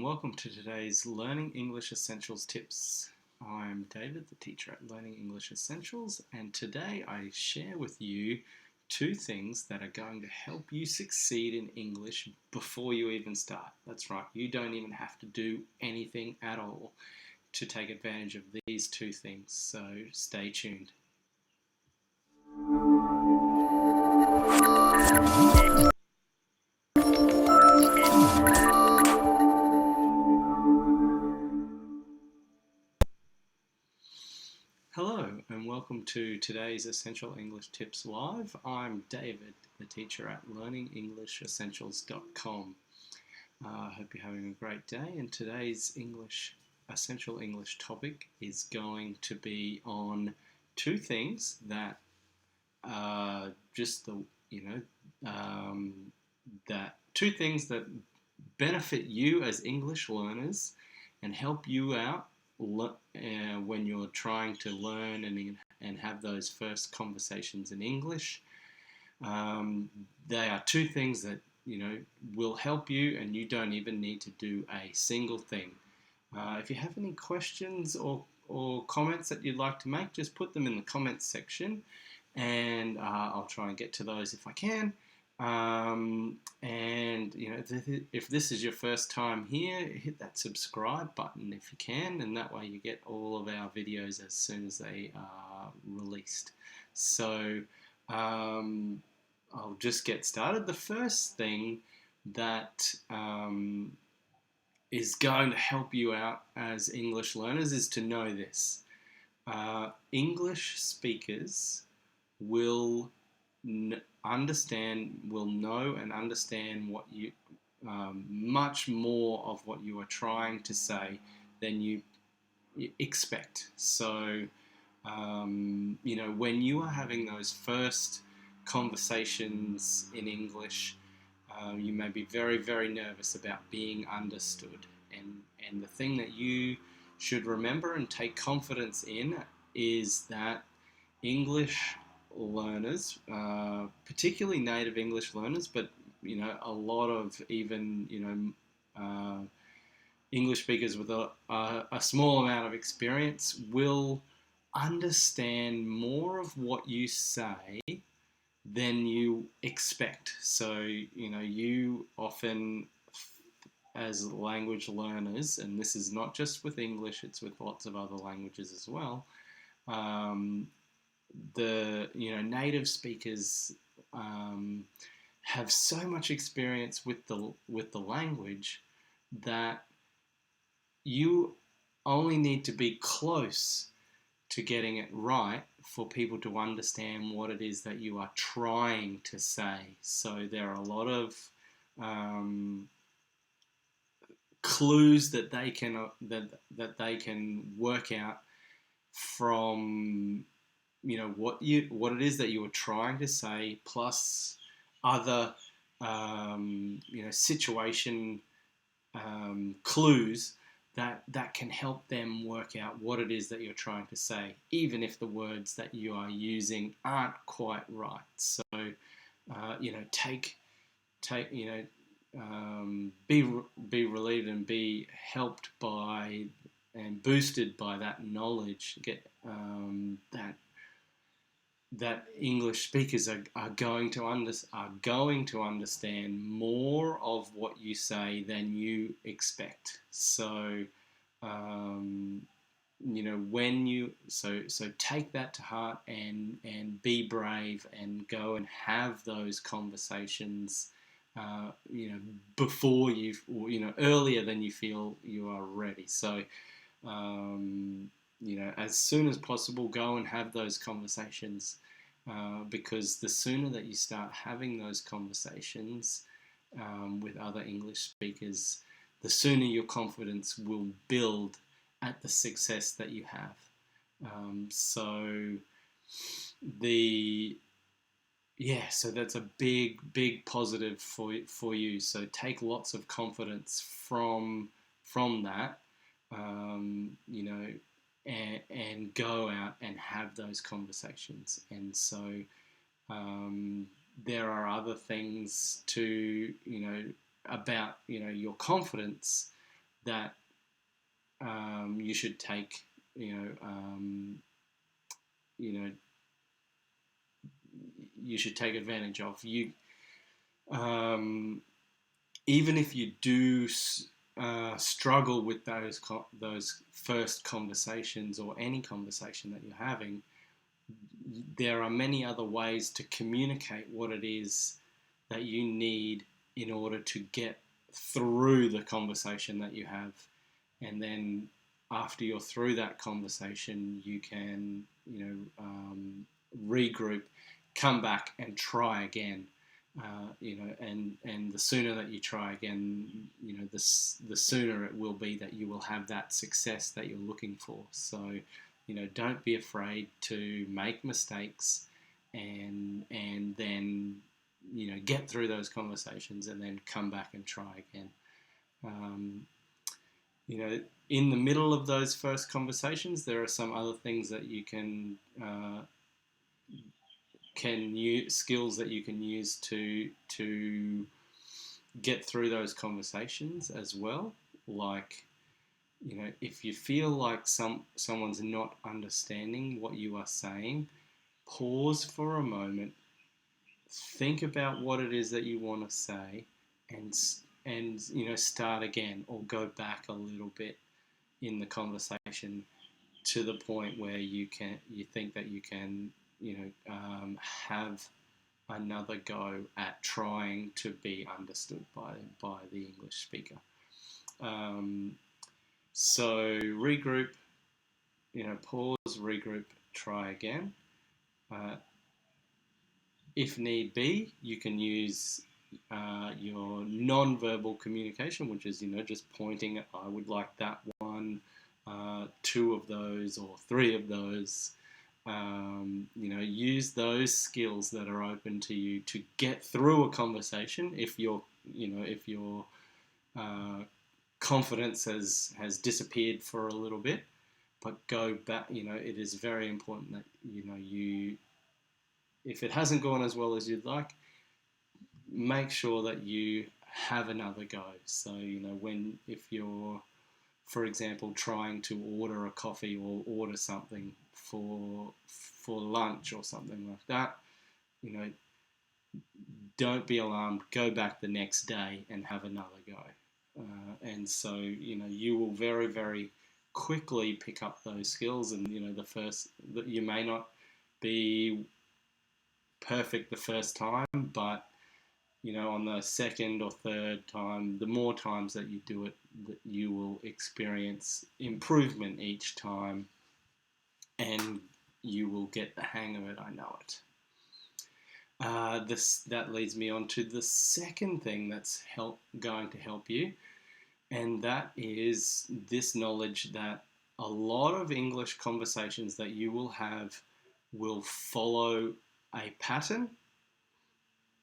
Welcome to today's Learning English Essentials tips. I'm David, the teacher at Learning English Essentials, and today I share with you two things that are going to help you succeed in English before you even start. That's right, you don't even have to do anything at all to take advantage of these two things, so stay tuned. Hello and welcome to today's Essential English Tips Live. I'm David, the teacher at learningenglisessentials.com. I hope you're having a great day, and today's Essential English topic is going to be on two things that two things that benefit you as English learners and help you out when you're trying to learn and have those first conversations in English. They are two things that will help you, and you don't even need to do a single thing. If you have any questions or comments that you'd like to make, just put them in the comments section, and I'll try and get to those if I can. And if this is your first time here, hit that subscribe button if you can, and that way you get all of our videos as soon as they are released. So I'll just get started. The first thing that is going to help you out as English learners is to know this. English speakers will know and understand what you much more of what you are trying to say than you expect. So when you are having those first conversations in English, you may be very, very nervous about being understood, and the thing that you should remember and take confidence in is that English learners, particularly native English learners, but a lot of even English speakers with a small amount of experience will understand more of what you say than you expect. So you often, as language learners, and this is not just with English, it's with lots of other languages as well. The native speakers have so much experience with the language that you only need to be close to getting it right for people to understand what it is that you are trying to say. So there are a lot of clues that they can they can work out from what it is that you were trying to say, plus other situation clues that can help them work out what it is that you're trying to say, even if the words that you are using aren't quite right. So be relieved and be helped by and boosted by that knowledge. Get that English speakers are going to understand more of what you say than you expect. So when you take that to heart and be brave and go and have those conversations before earlier than you feel you are ready. So as soon as possible, go and have those conversations, because the sooner that you start having those conversations with other English speakers, the sooner your confidence will build at the success that you have. So that's a big positive for you. So take lots of confidence from that. And go out and have those conversations. And so there are other things to about your confidence that you should take, you should take advantage of. Even if you do struggle with those first conversations, or any conversation that you're having, there are many other ways to communicate what it is that you need in order to get through the conversation that you have. And then after you're through that conversation, you can, regroup, come back and try again. And the sooner that you try again, the sooner it will be that you will have that success that you're looking for. So, don't be afraid to make mistakes, and then, get through those conversations and then come back and try again. In the middle of those first conversations, there are some other things that you can use, skills that you can use to get through those conversations as well. Like, if you feel like someone's not understanding what you are saying, pause for a moment, think about what it is that you want to say, and start again, or go back a little bit in the conversation to the point where you think that you can have another go at trying to be understood by the English speaker. So regroup, pause, regroup, try again. If need be, you can use your non-verbal communication, which is, just pointing at, I would like that one, 2 of those, or 3 of those. Use those skills that are open to you to get through a conversation. If your confidence has disappeared for a little bit, but go back. It is very important that if it hasn't gone as well as you'd like, make sure that you have another go. So if you're, for example, trying to order a coffee or order something for lunch or something like that, don't be alarmed. Go back the next day and have another go. And so, you will very, very quickly pick up those skills. And, you may not be perfect the first time, but, on the second or third time, the more times that you do it, that you will experience improvement each time, and you will get the hang of it. I know it. That leads me on to the second thing that's going to help you, and that is this knowledge that a lot of English conversations that you will have will follow a pattern,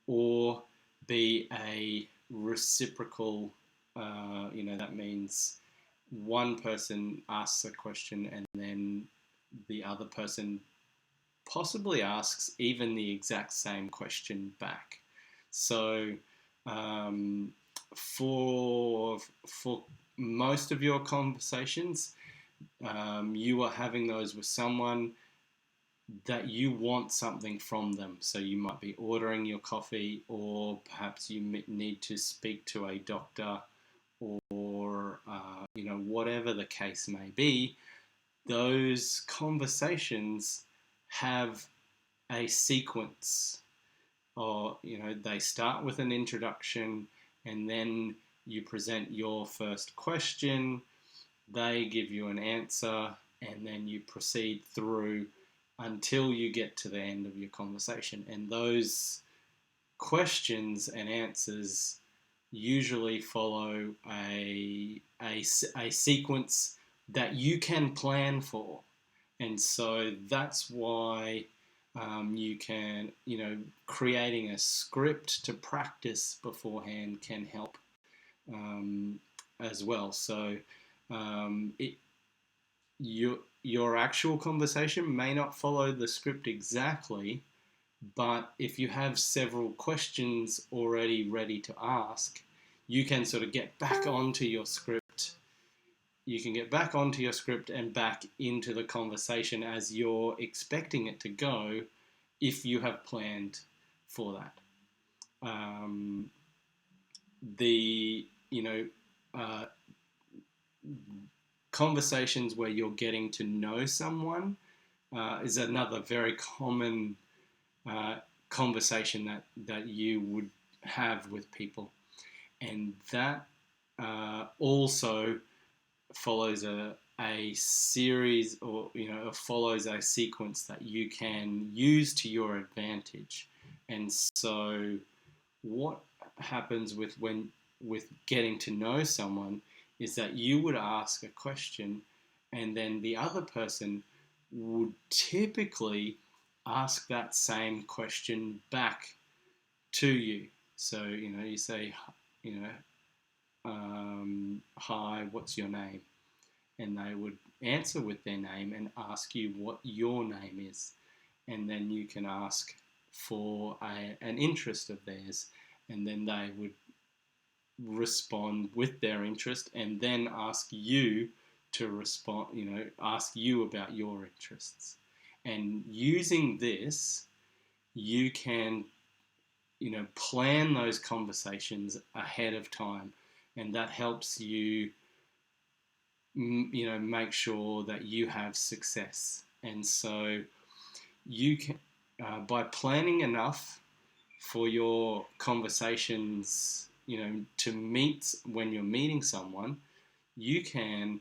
or be a reciprocal. That means one person asks a question and then the other person possibly asks even the exact same question back. So for most of your conversations, you are having those with someone that you want something from them. So you might be ordering your coffee, or perhaps you need to speak to a doctor, or whatever the case may be. Those conversations have a sequence, or they start with an introduction, and then you present your first question, they give you an answer, and then you proceed through until you get to the end of your conversation. And those questions and answers usually follow a sequence that you can plan for. And so that's why you can, creating a script to practice beforehand can help as well. So your actual conversation may not follow the script exactly, but if you have several questions already ready to ask, you can sort of get back onto your script you can get back onto your script and back into the conversation as you're expecting it to go if you have planned for that. Um, the uh, conversations where you're getting to know someone is another very common uh, conversation that you would have with people, and that also follows a series, or follows a sequence that you can use to your advantage. And so what happens with getting to know someone is that you would ask a question, and then the other person would typically ask that same question back to you. So you say, you know hi, what's your name? And they would answer with their name and ask you what your name is. And then you can ask for an interest of theirs, and then they would respond with their interest, and then ask you to respond, ask you about your interests. And using this, you can, plan those conversations ahead of time, and that helps you, make sure that you have success. And so you can, by planning enough for your conversations, to meet when you're meeting someone, you can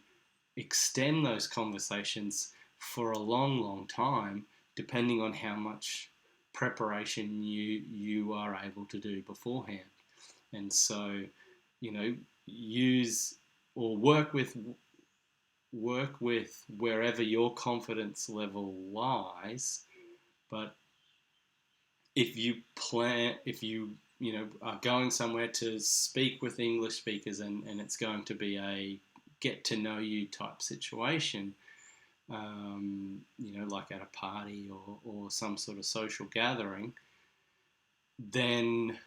extend those conversations for a long, long time, depending on how much preparation you are able to do beforehand. And so, use or work with wherever your confidence level lies. But if you are going somewhere to speak with English speakers, and it's going to be a get to know you type situation, like at a party or some sort of social gathering, then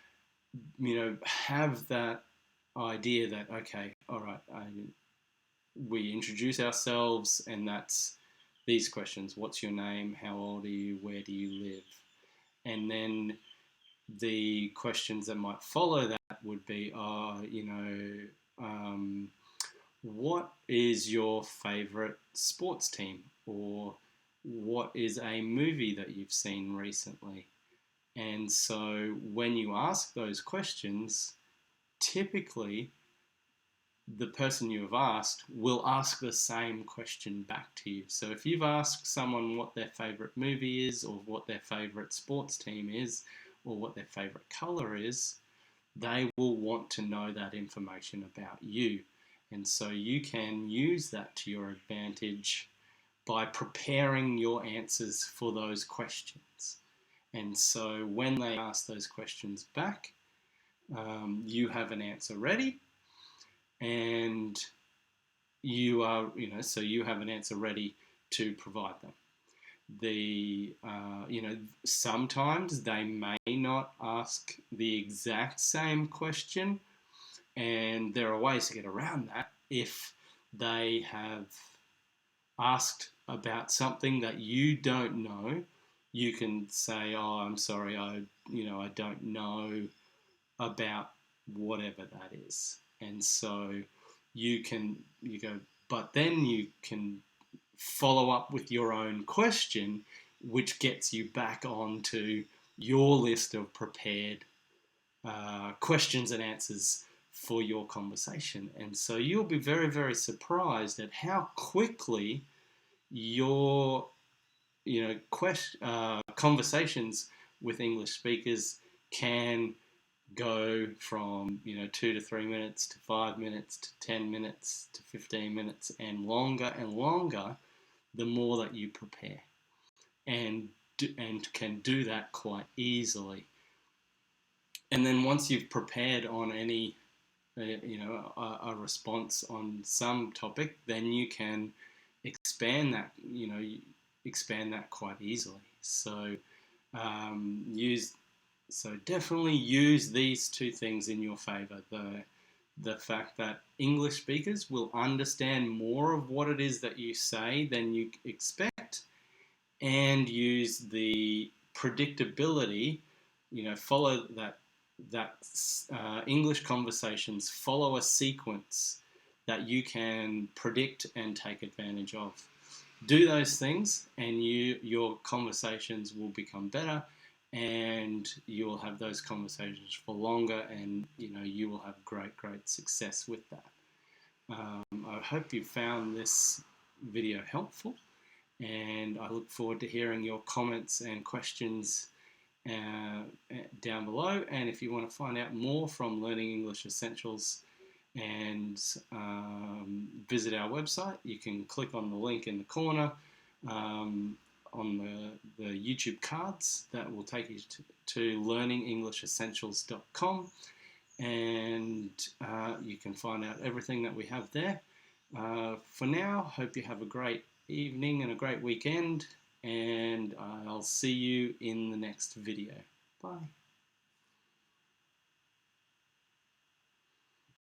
have that idea that, okay, all right, we introduce ourselves, and that's these questions: what's your name, how old are you, where do you live? And then the questions that might follow that would be, what is your favorite sports team? Or what is a movie that you've seen recently? And so when you ask those questions, typically the person you have asked will ask the same question back to you. So if you've asked someone what their favorite movie is, or what their favorite sports team is, or what their favorite color is, they will want to know that information about you. And so you can use that to your advantage by preparing your answers for those questions. And so when they ask those questions back, you have an answer ready, and so you have an answer ready to provide them. Sometimes they may not ask the exact same question, and there are ways to get around that. If they have asked about something that you don't know, you can say, "Oh, I'm sorry, I don't know about whatever that is." And so you go, but then you can follow up with your own question, which gets you back onto your list of prepared questions and answers for your conversation. And so you'll be very, very surprised at how quickly your conversations with English speakers can go from 2 to 3 minutes to 5 minutes to 10 minutes to 15 minutes, and longer the more that you prepare, and can do that quite easily. And then once you've prepared on any a response on some topic, then you can expand that quite easily. So definitely use these two things in your favor: the fact that English speakers will understand more of what it is that you say than you expect, and use the predictability, follow that English conversations follow a sequence that you can predict and take advantage of. Do those things, and your conversations will become better, and you will have those conversations for longer, and you will have great success with that. I hope you found this video helpful, and I look forward to hearing your comments and questions down below. And if you want to find out more from Learning English Essentials and visit our website, you can click on the link in the corner on the YouTube cards that will take you to learningenglisessentials.com, and you can find out everything that we have there. For now, hope you have a great evening and a great weekend, and I'll see you in the next video. Bye.